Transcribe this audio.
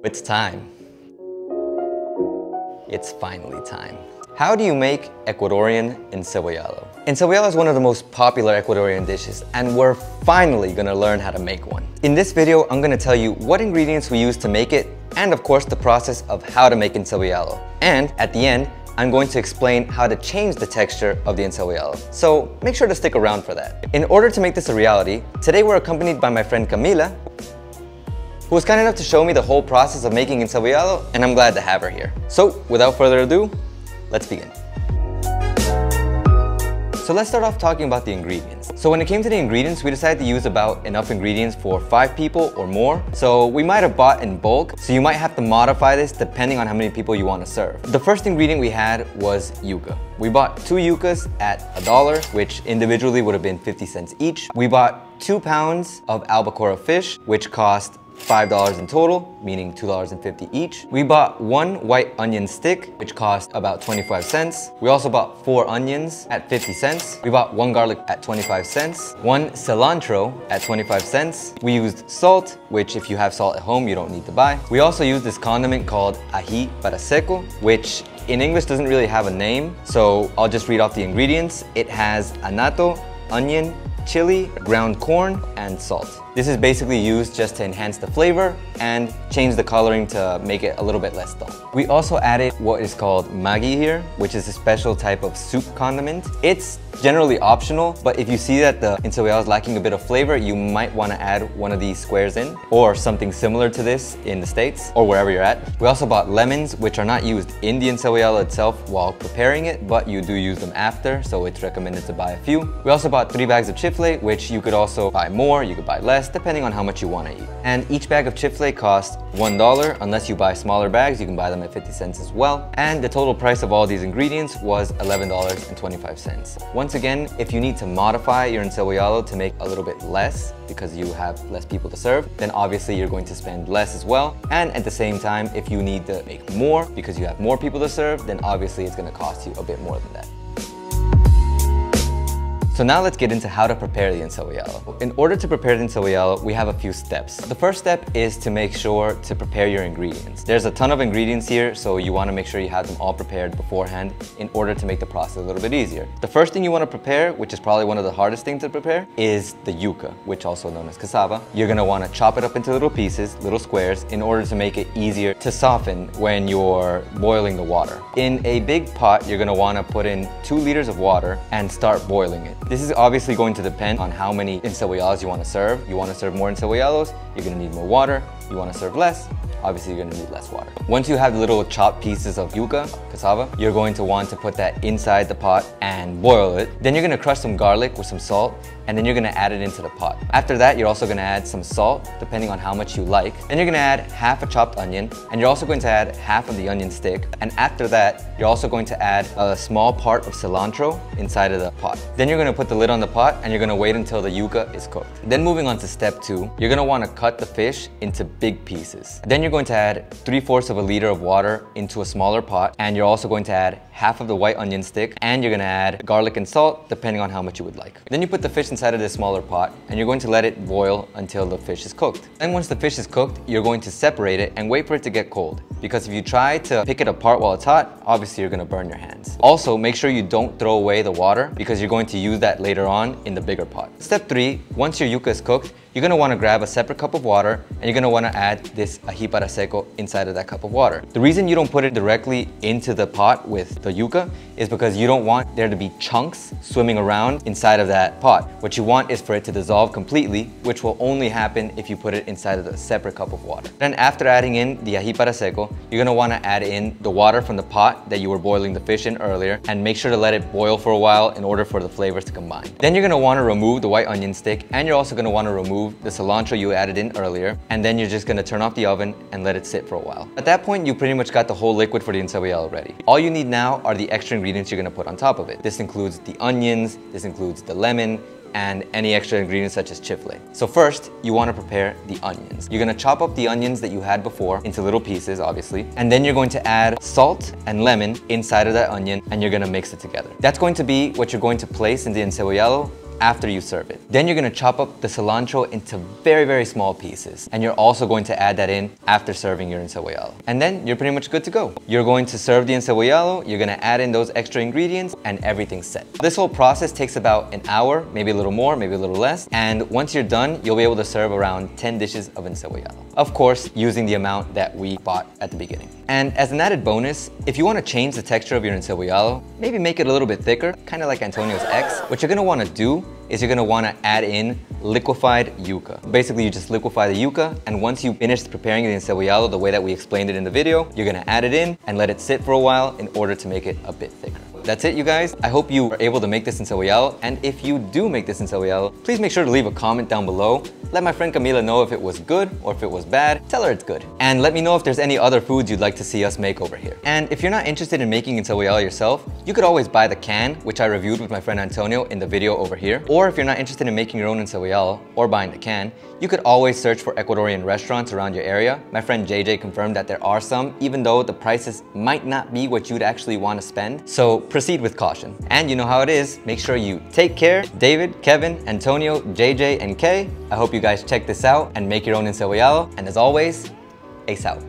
It's time. It's finally time. How do you make Ecuadorian Encebollado? Encebollado is one of the most popular Ecuadorian dishes, and we're finally gonna learn how to make one. In this video, I'm gonna tell you what ingredients we use to make it, and of course the process of how to make Encebollado. And at the end, I'm going to explain how to change the texture of the encebollado. So make sure to stick around for that. In order to make this a reality, today we're accompanied by my friend Camila, who was kind enough to show me the whole process of making encebollado, and I'm glad to have her here. So without further ado, let's begin. So let's start off talking about the ingredients. So when it came to the ingredients, we decided to use about enough ingredients for 5 people or more. So we might have bought in bulk, so you might have to modify this depending on how many people you want to serve. The first ingredient we had was yuca. We bought 2 yucas at $1, which individually would have been 50 cents each. We bought 2 pounds of albacore fish, which cost $5 in total, meaning $2.50 each. We bought 1 white onion stick, which cost about 25 cents. We also bought 4 onions at 50 cents. We bought 1 garlic at 25 cents. 1 cilantro at 25 cents. We used salt, which if you have salt at home, you don't need to buy. We also used this condiment called ají para seco, which in English doesn't really have a name, so I'll just read off the ingredients. It has annatto, onion, chili, ground corn, and salt. This is basically used just to enhance the flavor and change the coloring to make it a little bit less dull. We also added what is called Maggi here, which is a special type of soup condiment. It's generally optional, but if you see that the encebollado is lacking a bit of flavor, you might want to add one of these squares in, or something similar to this in the States, or wherever you're at. We also bought lemons, which are not used in the encebollado itself while preparing it, but you do use them after, so it's recommended to buy a few. We also bought 3 bags of chifle, which you could also buy more, you could buy less, depending on how much you want to eat. And each bag of chifle costs $1, unless you buy smaller bags, you can buy them at 50 cents as well. And the total price of all these ingredients was $11.25. Once again, if you need to modify your encebollado to make a little bit less because you have less people to serve, then obviously you're going to spend less as well. And at the same time, if you need to make more because you have more people to serve, then obviously it's going to cost you a bit more than that. So now let's get into how to prepare the encebollado. In order to prepare the encebollado, we have a few steps. The first step is to make sure to prepare your ingredients. There's a ton of ingredients here, so you want to make sure you have them all prepared beforehand in order to make the process a little bit easier. The first thing you want to prepare, which is probably one of the hardest things to prepare, is the yuca, which also known as cassava. You're going to want to chop it up into little pieces, little squares, in order to make it easier to soften when you're boiling the water. In a big pot, you're going to want to put in 2 liters of water and start boiling it. This is obviously going to depend on how many encebollados you want to serve. You want to serve more encebollados, you're going to need more water. You want to serve less, obviously you're going to need less water. Once you have the little chopped pieces of yuca, cassava, you're going to want to put that inside the pot and boil it. Then you're going to crush some garlic with some salt, and then you're going to add it into the pot. After that, you're also going to add some salt, depending on how much you like. Then you're going to add half a chopped onion, and you're also going to add half of the onion stick. And after that, you're also going to add a small part of cilantro inside of the pot. Then you're going to put the lid on the pot, and you're going to wait until the yuca is cooked. Then moving on to step 2, you're going to want to cut the fish into big pieces. Then you're going to add 3/4 of a liter of water into a smaller pot, and you're also going to add half of the white onion stick, and you're going to add garlic and salt, depending on how much you would like. Then you put the fish inside of this smaller pot, and you're going to let it boil until the fish is cooked. And once the fish is cooked, you're going to separate it and wait for it to get cold, because if you try to pick it apart while it's hot, obviously you're going to burn your hands. Also, make sure you don't throw away the water, because you're going to use that later on in the bigger pot. Step 3, once your yuca is cooked, you're going to want to grab a separate cup of water, and you're going to want to add this ají para seco inside of that cup of water. The reason you don't put it directly into the pot with the yuca is because you don't want there to be chunks swimming around inside of that pot. What you want is for it to dissolve completely, which will only happen if you put it inside of a separate cup of water. Then after adding in the ají para seco, you're going to want to add in the water from the pot that you were boiling the fish in earlier, and make sure to let it boil for a while in order for the flavors to combine. Then you're going to want to remove the white onion stick, and you're also going to want to remove the cilantro you added in earlier, and then you're just going to turn off the oven and let it sit for a while. At that point, you pretty much got the whole liquid for the encebollado ready. All you need now are the extra ingredients you're going to put on top of it. This includes the onions, this includes the lemon, and any extra ingredients such as chifle. So first, you want to prepare the onions. You're going to chop up the onions that you had before into little pieces, obviously, and then you're going to add salt and lemon inside of that onion, and you're going to mix it together. That's going to be what you're going to place in the encebollado after you serve it. Then you're gonna chop up the cilantro into very, very small pieces. And you're also going to add that in after serving your encebollado. And then you're pretty much good to go. You're going to serve the encebollado, you're gonna add in those extra ingredients, and everything's set. This whole process takes about an hour, maybe a little more, maybe a little less. And once you're done, you'll be able to serve around 10 dishes of encebollado. Of course, using the amount that we bought at the beginning. And as an added bonus, if you wanna change the texture of your encebollado, maybe make it a little bit thicker, kind of like Antonio's ex, what you're gonna wanna do is you're gonna wanna add in liquefied yuca. Basically, you just liquefy the yuca, and once you finish preparing the encebollado the way that we explained it in the video, you're gonna add it in and let it sit for a while in order to make it a bit thicker. That's it, you guys. I hope you are able to make this encebollado, and if you do make this encebollado, please make sure to leave a comment down below. Let my friend Camila know if it was good or if it was bad. Tell her it's good. And let me know if there's any other foods you'd like to see us make over here. And if you're not interested in making encebollado yourself, you could always buy the can, which I reviewed with my friend Antonio in the video over here. Or if you're not interested in making your own encebollado or buying the can, you could always search for Ecuadorian restaurants around your area. My friend JJ confirmed that there are some, even though the prices might not be what you'd actually want to spend. So proceed with caution. And you know how it is. Make sure you take care. David, Kevin, Antonio, JJ, and Kay, I hope you guys check this out and make your own encebollado. And as always, ace out.